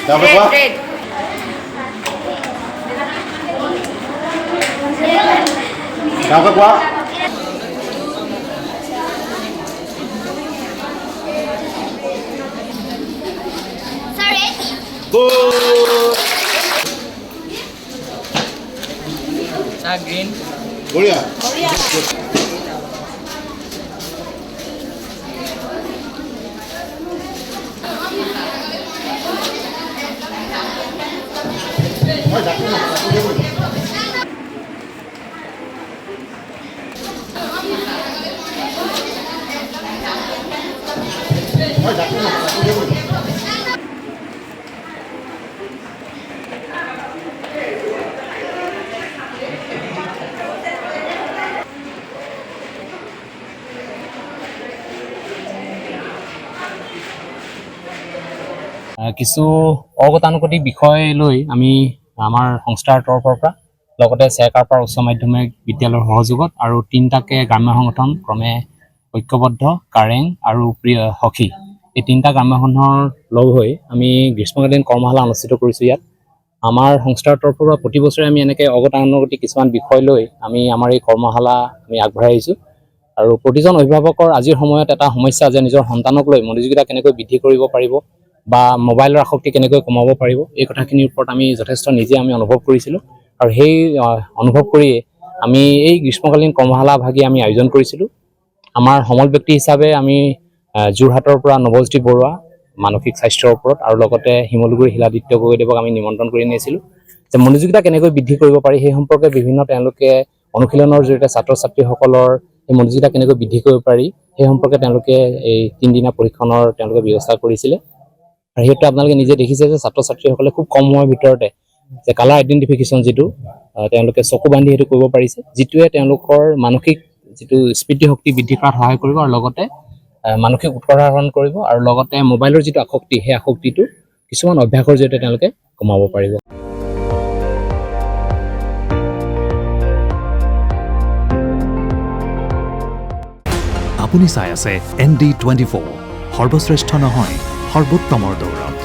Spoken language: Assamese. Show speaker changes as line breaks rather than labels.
Dapat ba? Dapat ba? Good.
Sa green.
Korea.
কিছু অগতানুগতিক বিষয় লৈ আমি আমাৰ সংস্থাৰ তৰফৰ পৰা লগতে চেৰকাৰপাৰ উচ্চ মাধ্যমিক বিদ্যালয়ৰ সহযোগত আৰু 3টাকে গ্ৰাম্য সংগঠন ক্ৰমে ঐক্যবদ্ধ কাৰেং আৰু সখী এই 3টা গ্ৰাম্য সংগঠনৰ লগ হৈ আমি গ্ৰীষ্মকালীন কৰ্মশালা অনুষ্ঠিত কৰিছোঁ। ইয়াত আমাৰ সংস্থাৰ তৰফৰ পৰা প্ৰতি বছৰে আমি এনেকৈ অগতানুগতিক কিছুমান বিষয় লৈ আমি আমাৰ এই কৰ্মশালা আমি আগবঢ়াই আহিছোঁ। আৰু প্ৰতিজন অভিভাৱকৰ আজিৰ সময়ত এটা সমস্যা যে নিজৰ সন্তানক লৈ মনোযোগিতা কেনেকৈ বৃদ্ধি কৰিব পাৰিব বা মোবাইলৰ আসক্তি কেনেকৈ কমাব পাৰিব এই কথাখিনিৰ ওপৰত আমি যথেষ্ট নিজে আমি অনুভৱ কৰিছিলোঁ। আৰু সেই অনুভৱ কৰিয়ে আমি এই গ্ৰীষ্মকালীন কৰ্মশালাভাগি আমি আয়োজন কৰিছিলোঁ। আমাৰ সমল ব্যক্তি হিচাপে আমি যোৰহাটৰ পৰা নৱজ্যোতি বৰুৱা মানসিক স্বাস্থ্যৰ ওপৰত আৰু লগতে শিমলুগুৰি শিলাদিত্য গগৈদেৱক আমি নিমন্ত্ৰণ কৰি নিছিলোঁ যে মনোযোগিতা কেনেকৈ বৃদ্ধি কৰিব পাৰি সেই সম্পৰ্কে বিভিন্ন তেওঁলোকে অনুশীলনৰ জৰিয়তে ছাত্ৰ ছাত্ৰীসকলৰ এই মনোযোগিতা কেনেকৈ বৃদ্ধি কৰিব পাৰি সেই সম্পৰ্কে তেওঁলোকে এই 3 দিনীয়া প্ৰশিক্ষণৰ তেওঁলোকে ব্যৱস্থা কৰিছিলে। আৰু সেইটো আপোনালোকে নিজে দেখিছে যে ছাত্ৰ ছাত্ৰীসকলে খুব কম সময়ৰ ভিতৰতে যে কালাৰ আইডেণ্টিফিকেশ্যন যিটো তেওঁলোকে চকু বান্ধি সেইটো কৰিব পাৰিছে, যিটোৱে তেওঁলোকৰ মানসিক যিটো স্মৃতি শক্তি বৃদ্ধি কৰাত সহায় কৰিব আৰু লগতে মানসিক উৎকৰ্ষ সাধন কৰিব আৰু লগতে মোবাইলৰ যিটো আসক্তি সেই আসক্তিটো কিছুমান অভ্যাসৰ জৰিয়তে তেওঁলোকে কমাব পাৰিব।
আপুনি চাই আছে ND24 সৰ্বশ্ৰেষ্ঠ নহয় সৰ্বোত্তমৰ দৌৰ।